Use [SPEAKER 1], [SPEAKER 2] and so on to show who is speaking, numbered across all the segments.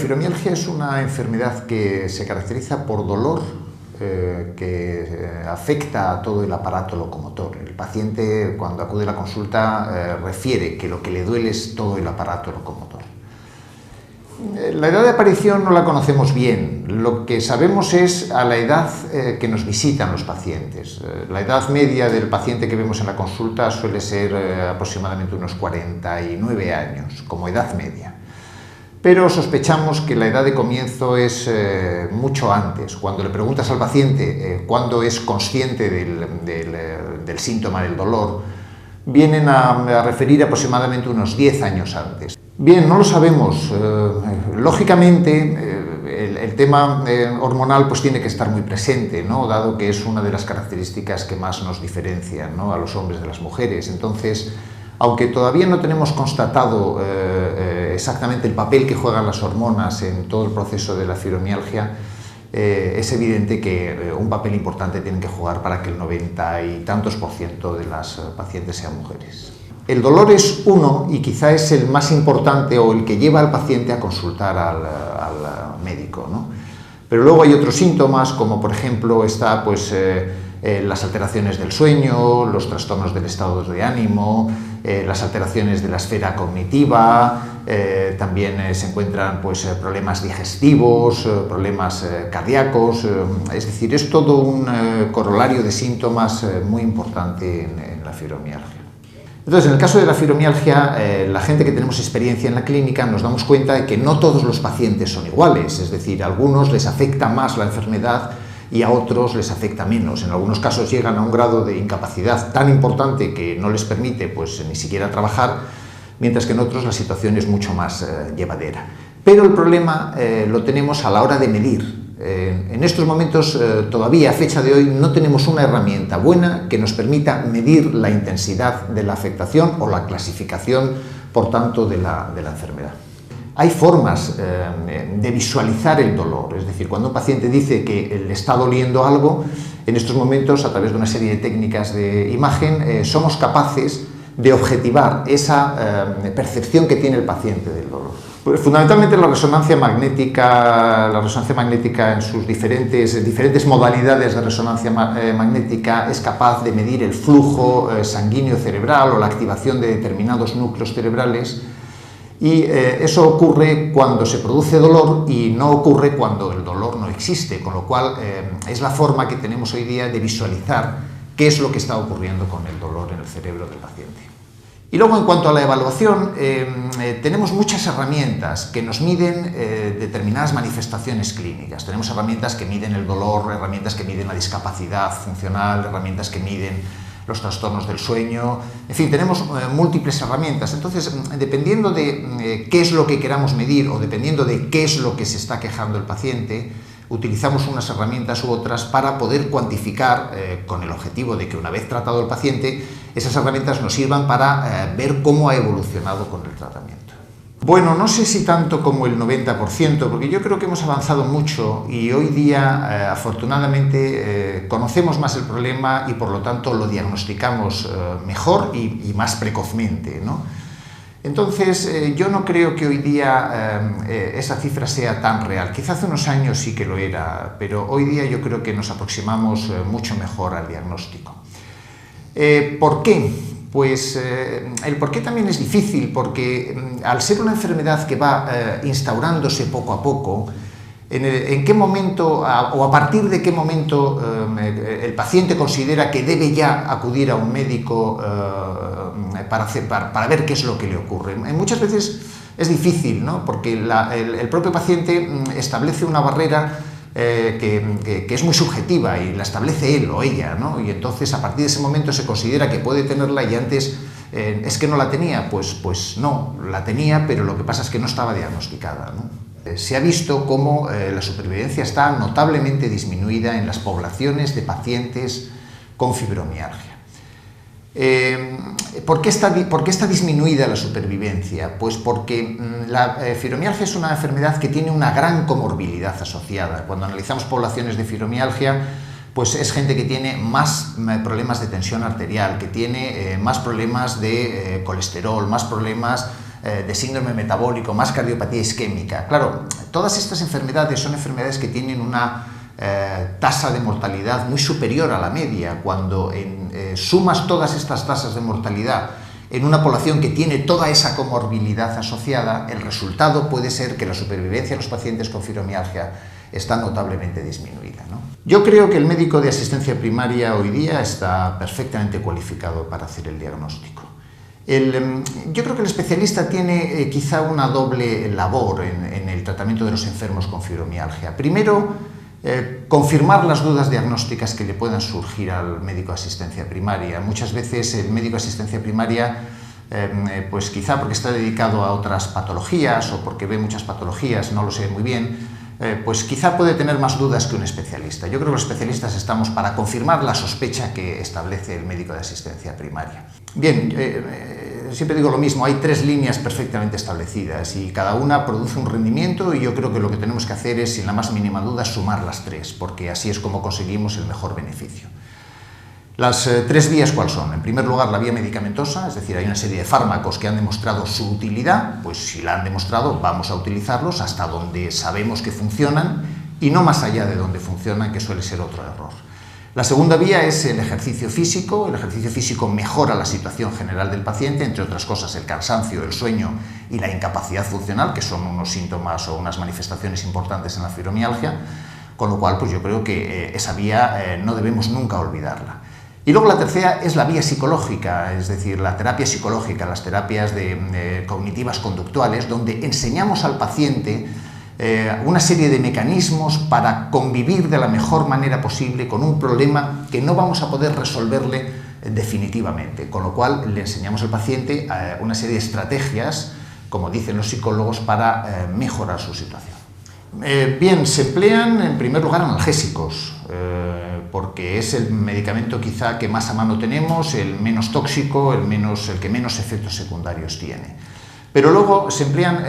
[SPEAKER 1] fibromialgia es una enfermedad que se caracteriza por dolor que afecta a todo el aparato locomotor. El paciente, cuando acude a la consulta, refiere que lo que le duele es todo el aparato locomotor. La edad de aparición no la conocemos bien. Lo que sabemos es a la edad que nos visitan los pacientes. La edad media del paciente que vemos en la consulta suele ser aproximadamente unos 49 años, como edad media. Pero sospechamos que la edad de comienzo es mucho antes. Cuando le preguntas al paciente cuándo es consciente del síntoma del dolor, vienen a referir aproximadamente unos 10 años antes. Bien, no lo sabemos. Lógicamente, el tema hormonal pues tiene que estar muy presente, ¿no? Dado que es una de las características que más nos diferencian, ¿no?, a los hombres de las mujeres. Entonces, aunque todavía no tenemos constatado exactamente el papel que juegan las hormonas en todo el proceso de la fibromialgia, es evidente que un papel importante tienen que jugar para que el 90 y tantos % de las pacientes sean mujeres. El dolor es uno y quizá es el más importante o el que lleva al paciente a consultar al médico, ¿no? Pero luego hay otros síntomas, como por ejemplo está las alteraciones del sueño, los trastornos del estado de ánimo, las alteraciones de la esfera cognitiva, también se encuentran problemas digestivos, problemas cardíacos, es decir, es todo un corolario de síntomas muy importante en la fibromialgia. Entonces, en el caso de la fibromialgia, la gente que tenemos experiencia en la clínica nos damos cuenta de que no todos los pacientes son iguales, es decir, a algunos les afecta más la enfermedad y a otros les afecta menos. En algunos casos llegan a un grado de incapacidad tan importante que no les permite ni siquiera trabajar, mientras que en otros la situación es mucho más llevadera. Pero el problema lo tenemos a la hora de medir. En estos momentos, todavía a fecha de hoy, no tenemos una herramienta buena que nos permita medir la intensidad de la afectación o la clasificación, por tanto, de la enfermedad. Hay formas de visualizar el dolor, es decir, cuando un paciente dice que le está doliendo algo, en estos momentos, a través de una serie de técnicas de imagen, somos capaces de objetivar esa percepción que tiene el paciente del dolor. Pues, fundamentalmente la resonancia magnética en sus diferentes modalidades de resonancia magnética es capaz de medir el flujo sanguíneo cerebral o la activación de determinados núcleos cerebrales. Y eso ocurre cuando se produce dolor y no ocurre cuando el dolor no existe, con lo cual es la forma que tenemos hoy día de visualizar qué es lo que está ocurriendo con el dolor en el cerebro del paciente. Y luego, en cuanto a la evaluación, tenemos muchas herramientas que nos miden determinadas manifestaciones clínicas. Tenemos herramientas que miden el dolor, herramientas que miden la discapacidad funcional, herramientas que miden los trastornos del sueño, en fin, tenemos múltiples herramientas. Entonces, dependiendo de qué es lo que queramos medir o dependiendo de qué es lo que se está quejando el paciente, utilizamos unas herramientas u otras para poder cuantificar, con el objetivo de que una vez tratado el paciente, esas herramientas nos sirvan para ver cómo ha evolucionado con el tratamiento. Bueno, no sé si tanto como el 90%, porque yo creo que hemos avanzado mucho y hoy día, afortunadamente, conocemos más el problema y por lo tanto lo diagnosticamos mejor y más precozmente, ¿no? Entonces, yo no creo que hoy día esa cifra sea tan real. Quizá hace unos años sí que lo era, pero hoy día yo creo que nos aproximamos mucho mejor al diagnóstico. ¿Por qué? Pues el por qué también es difícil, porque al ser una enfermedad que va instaurándose poco a poco, en qué momento o a partir de qué momento el paciente considera que debe ya acudir a un médico para ver qué es lo que le ocurre. Muchas veces es difícil, ¿no? Porque el propio paciente establece una barrera que es muy subjetiva y la establece él o ella, ¿no? Y entonces a partir de ese momento se considera que puede tenerla y antes es que no la tenía, pues no, la tenía, pero lo que pasa es que no estaba diagnosticada, ¿no? Se ha visto cómo la supervivencia está notablemente disminuida en las poblaciones de pacientes con fibromialgia. ¿Por qué está disminuida la supervivencia? Pues porque la fibromialgia es una enfermedad que tiene una gran comorbilidad asociada. Cuando analizamos poblaciones de fibromialgia, pues es gente que tiene más problemas de tensión arterial, que tiene más problemas de colesterol, más problemas de síndrome metabólico, más cardiopatía isquémica. Claro, todas estas enfermedades son enfermedades que tienen una tasa de mortalidad muy superior a la media. Cuando sumas todas estas tasas de mortalidad en una población que tiene toda esa comorbilidad asociada, el resultado puede ser que la supervivencia de los pacientes con fibromialgia está notablemente disminuida, ¿no? Yo creo que el médico de asistencia primaria hoy día está perfectamente cualificado para hacer el diagnóstico. Yo creo que el especialista tiene quizá una doble labor en el tratamiento de los enfermos con fibromialgia. Primero, confirmar las dudas diagnósticas que le puedan surgir al médico de asistencia primaria. Muchas veces el médico de asistencia primaria, pues quizá porque está dedicado a otras patologías o porque ve muchas patologías, no lo sé muy bien, pues quizá puede tener más dudas que un especialista. Yo creo que los especialistas estamos para confirmar la sospecha que establece el médico de asistencia primaria. Bien, siempre digo lo mismo, hay 3 líneas perfectamente establecidas y cada una produce un rendimiento, y yo creo que lo que tenemos que hacer es, sin la más mínima duda, sumar las 3, porque así es como conseguimos el mejor beneficio. Las 3 vías, ¿cuáles son? En primer lugar, la vía medicamentosa, es decir, hay una serie de fármacos que han demostrado su utilidad, pues si la han demostrado vamos a utilizarlos hasta donde sabemos que funcionan y no más allá de donde funcionan, que suele ser otro error. La segunda vía es el ejercicio físico. El ejercicio físico mejora la situación general del paciente, entre otras cosas el cansancio, el sueño y la incapacidad funcional, que son unos síntomas o unas manifestaciones importantes en la fibromialgia, con lo cual pues yo creo que esa vía no debemos nunca olvidarla. Y luego la tercera es la vía psicológica, es decir, la terapia psicológica, las terapias cognitivas conductuales, donde enseñamos al paciente una serie de mecanismos para convivir de la mejor manera posible con un problema que no vamos a poder resolverle definitivamente, con lo cual le enseñamos al paciente una serie de estrategias, como dicen los psicólogos, para mejorar su situación. Bien, se emplean en primer lugar analgésicos, porque es el medicamento quizá que más a mano tenemos, el menos tóxico, el que menos efectos secundarios tiene. Pero luego se emplean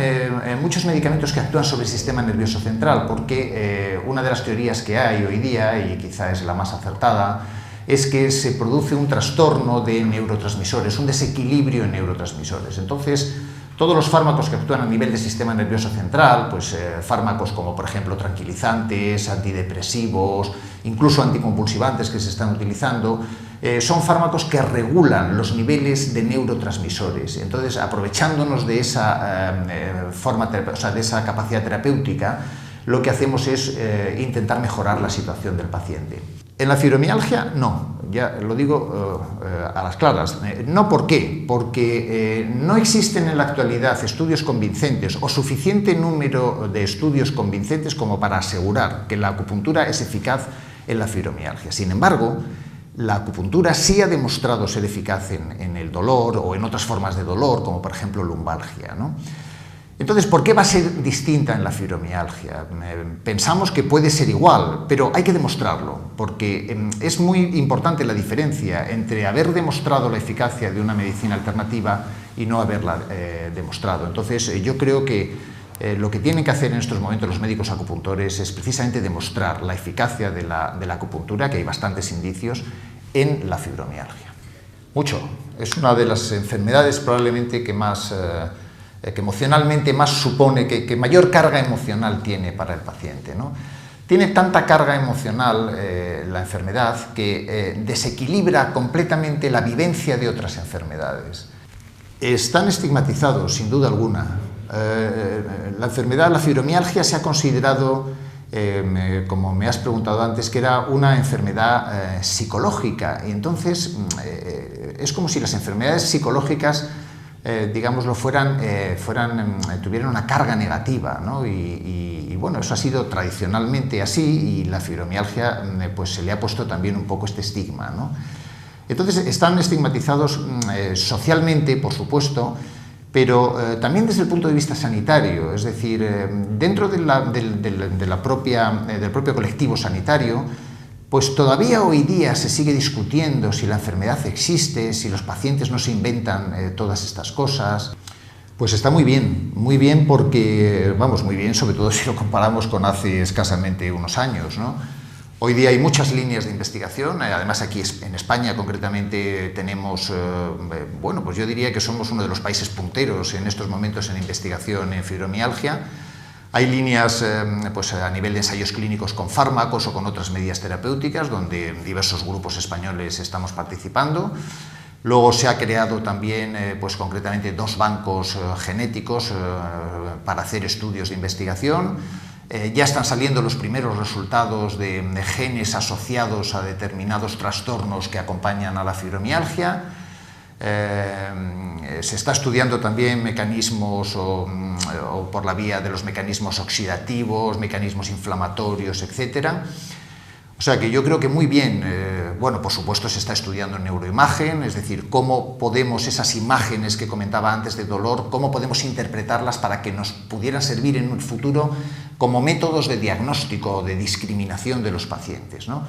[SPEAKER 1] muchos medicamentos que actúan sobre el sistema nervioso central, porque una de las teorías que hay hoy día, y quizá es la más acertada, es que se produce un trastorno de neurotransmisores, un desequilibrio en neurotransmisores. Entonces, todos los fármacos que actúan a nivel del sistema nervioso central, pues fármacos como por ejemplo tranquilizantes, antidepresivos, incluso anticonvulsivantes que se están utilizando, son fármacos que regulan los niveles de neurotransmisores. Entonces, aprovechándonos de esa de esa capacidad terapéutica, lo que hacemos es intentar mejorar la situación del paciente. En la fibromialgia, no, ya lo digo a las claras. No, ¿por qué? Porque no existen en la actualidad estudios convincentes o suficiente número de estudios convincentes como para asegurar que la acupuntura es eficaz en la fibromialgia. Sin embargo, la acupuntura sí ha demostrado ser eficaz en el dolor o en otras formas de dolor, como por ejemplo lumbalgia, ¿no? Entonces, ¿por qué va a ser distinta en la fibromialgia? Pensamos que puede ser igual, pero hay que demostrarlo, porque es muy importante la diferencia entre haber demostrado la eficacia de una medicina alternativa y no haberla demostrado. Entonces, yo creo que lo que tienen que hacer en estos momentos los médicos acupuntores es precisamente demostrar la eficacia de la acupuntura, que hay bastantes indicios, en la fibromialgia. Mucho. Es una de las enfermedades probablemente que más... que emocionalmente más supone, que mayor carga emocional tiene para el paciente, ¿no? Tiene tanta carga emocional la enfermedad que desequilibra completamente la vivencia de otras enfermedades. Están estigmatizados, sin duda alguna. La enfermedad, la fibromialgia, se ha considerado, como me has preguntado antes, que era una enfermedad psicológica, y entonces es como si las enfermedades psicológicas digámoslo, tuvieran una carga negativa, ¿no? Y bueno, eso ha sido tradicionalmente así, y la fibromialgia pues se le ha puesto también un poco este estigma, ¿no? Entonces están estigmatizados socialmente, por supuesto, pero también desde el punto de vista sanitario, es decir, dentro del propio colectivo sanitario, pues todavía hoy día se sigue discutiendo si la enfermedad existe, si los pacientes no se inventan todas estas cosas. Pues está muy bien porque, vamos, muy bien, sobre todo si lo comparamos con hace escasamente unos años, ¿no? Hoy día hay muchas líneas de investigación, además aquí en España concretamente tenemos, bueno, pues yo diría que somos uno de los países punteros en estos momentos en investigación en fibromialgia. Hay líneas pues a nivel de ensayos clínicos con fármacos o con otras medidas terapéuticas, donde diversos grupos españoles estamos participando. Luego se ha creado también, pues concretamente, 2 bancos genéticos para hacer estudios de investigación. Ya están saliendo los primeros resultados de genes asociados a determinados trastornos que acompañan a la fibromialgia. Se está estudiando también mecanismos o por la vía de los mecanismos oxidativos, mecanismos inflamatorios, etc. O sea que yo creo que muy bien, bueno, por supuesto se está estudiando en neuroimagen, es decir, cómo podemos esas imágenes que comentaba antes de dolor, cómo podemos interpretarlas para que nos pudieran servir en un futuro como métodos de diagnóstico o de discriminación de los pacientes, ¿no?